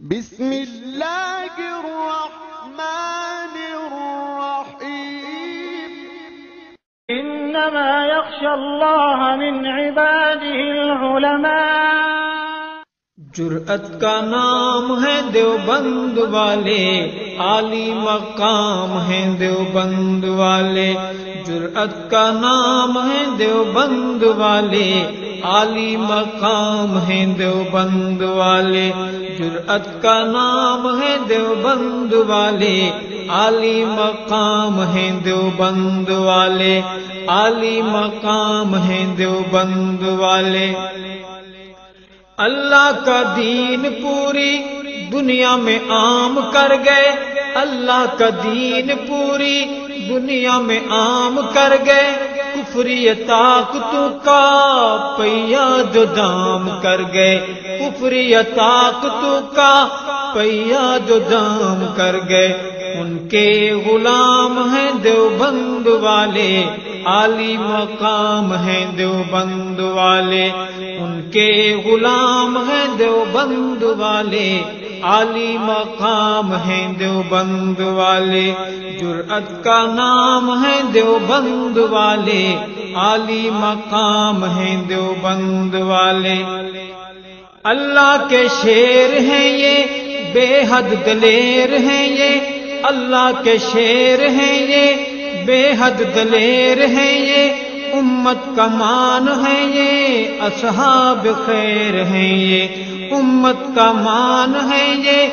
بسم اللہ الرحمن الرحیم انما يخشى الله من عباده العلماء۔ جرأت کا نام ہے دیوبند والے، عالی مقام ہے دیوبند والے۔ جرأت کا نام ہے دیوبند والے، عالی مقام ہے دیوبند والے۔ جرأت کا نام ہے دیوبند والے، عالی مقام ہے دیوبند والے، عالی مقام ہے دیوبند والے۔ اللہ کا دین پوری دنیا میں عام کر گئے، اللہ کا دین پوری دنیا میں عام کر گئے۔ کفری طاقتوں کا پہیا جو دام کر گئے، کفری طاقتوں کا پہیا جو دام کر گئے۔ ان کے غلام ہیں دیوبند والے، عالی مقام ہیں دیوبند والے۔ ان کے غلام ہیں دیوبند والے، عالی مقام ہیں دیوبند والے۔ جرأت کا نام ہے دیوبند والے، عالی مقام ہیں دیوبند والے۔ اللہ کے شیر ہیں یہ، بے حد دلیر ہیں یہ، اللہ کے شیر ہیں یہ، بے حد دلیر ہیں یہ۔ امت کا مان ہے یہ، اصحاب خیر ہیں یہ، امت کا مان ہے یہ،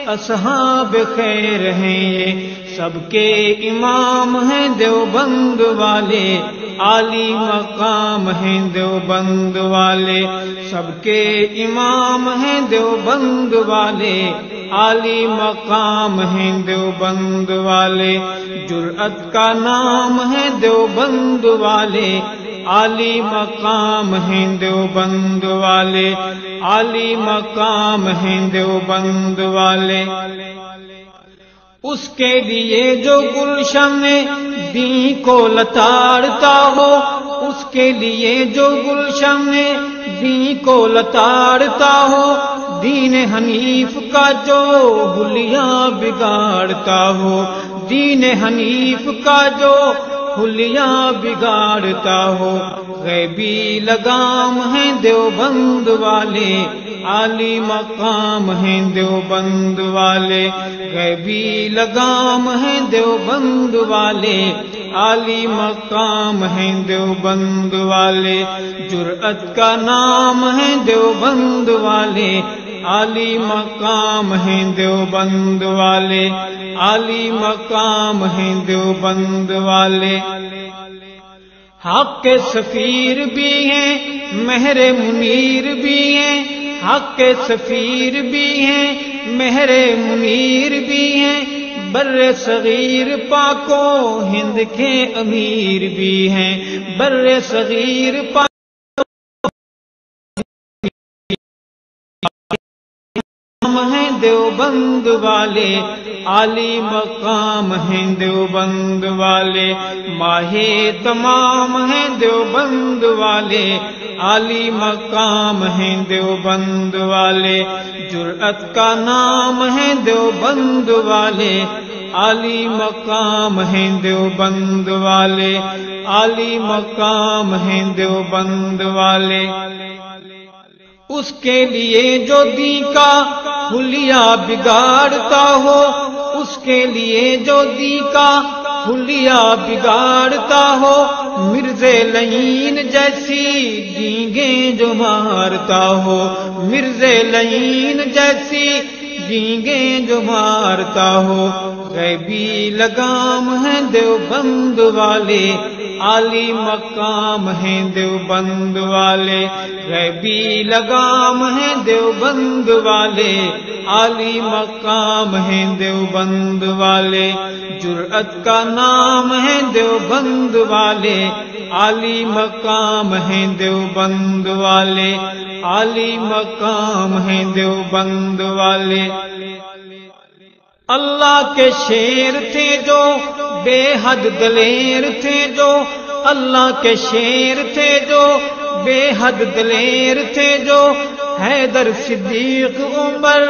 اصحاب خیر ہیں یہ۔ سب کے امام ہیں دیوبند والے، عالی مقام ہیں دیوبند والے۔ سب کے امام ہیں دیوبند والے، عالی مقام ہیں دیوبند والے۔ جرأت کا نام ہے دیوبند والے، عالی مقام ہیں دیوبند والے، عالی مقام ہیں دیوبند والے۔ اس کے لیے جو گلشن دین کو لتاڑتا ہو، اس کے لیے جو گلشن دین کو لتاڑتا ہو، دین حنیف کا جو حلیہ بگاڑتا ہو، دین حنیف کا جو حلیہ بگاڑتا ہو۔ غیبی لگام ہیں دیوبند والے، عالی مقام ہیں دیوبند والے۔ غیبی لگام ہیں دیوبند والے، عالی مقام ہیں دیوبند والے۔ جرأت کا نام ہے دیوبند والے، عالی مقام ہیں دیوبند والے، عالی مقام ہیں دیوبند والے۔ حق کے سفیر بھی ہیں، مہر منیر بھی ہیں، حق کے سفیر بھی ہیں، مہر منیر بھی ہیں۔ بر صغیر پاک و ہند کے امیر بھی ہیں، بر صغیر پاک ہیں دیوبند والے، عالی مقام ہیں دیوبند والے۔ ماہ تمام ہیں دیوبند والے، عالی مقام ہیں دیوبند والے۔ جرأت کا نام ہے دیوبند والے، عالی مقام ہیں دیوبند والے، عالی مقام ہیں دیوبند والے۔ اس کے لیے جو دین کا حلیہ بگاڑتا ہو، اس کے لیے جو دین کا حلیہ بگاڑتا ہو، مرزے لعین جیسی گینگیں جو مارتا ہو، مرزے لعین جیسی گینگیں جو مارتا ہو۔ غیبی لگام ہیں دیوبند والے، عالی مقام ہیں دیوبند والے۔ غیبی لگام ہیں دیوبند والے، عالی مقام ہیں دیوبند والے۔ جرأت کا نام ہے دیوبند والے، عالی مقام ہیں دیوبند والے، عالی مقام ہیں دیوبند والے۔ اللہ کے شیر تھے جو، بے حد دلیر تھے جو، اللہ کے شیر تھے جو، بے حد دلیر تھے جو، حیدر صدیق عمر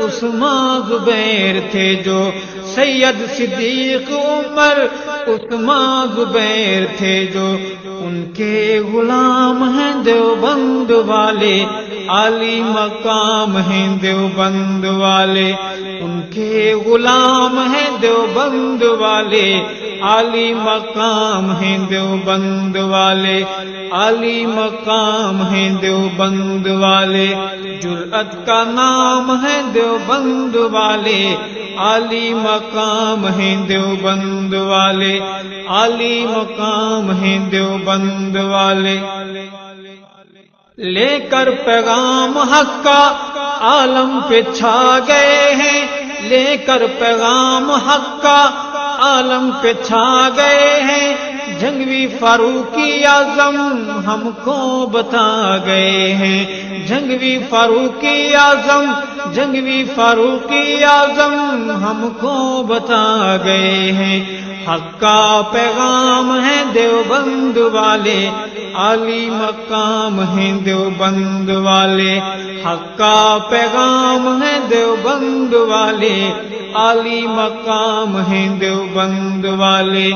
عثمان زبیر تھے جو سید صدیق عمر عثمان زبیر تھے جو ان کے غلام ہیں دیوبند والے عالی مقام ہیں دیوبند والے ان کے غلام ہیں دیوبند والے عالی مقام ہیں دیوبند والے عالی مقام ہیں دیوبند والے جرأت کا نام ہے دیوبند والے عالی مقام ہیں دیوبند والے عالی مقام ہیں دیوبند والے لے کر پیغام حق کا عالم پہ چھا گئے ہیں لے کر پیغام حق کا عالم پہ چھا گئے ہیں جنگوی فاروقی اعظم ہم کو بتا گئے ہیں جنگوی فاروقی اعظم جنگوی فاروقی اعظم ہم کو بتا گئے ہیں حق کا پیغام ہے دیوبند والے عالی مقام ہیں دیوبند والے حق کا پیغام ہے دیوبند والے عالی مقام ہیں دیوبند والے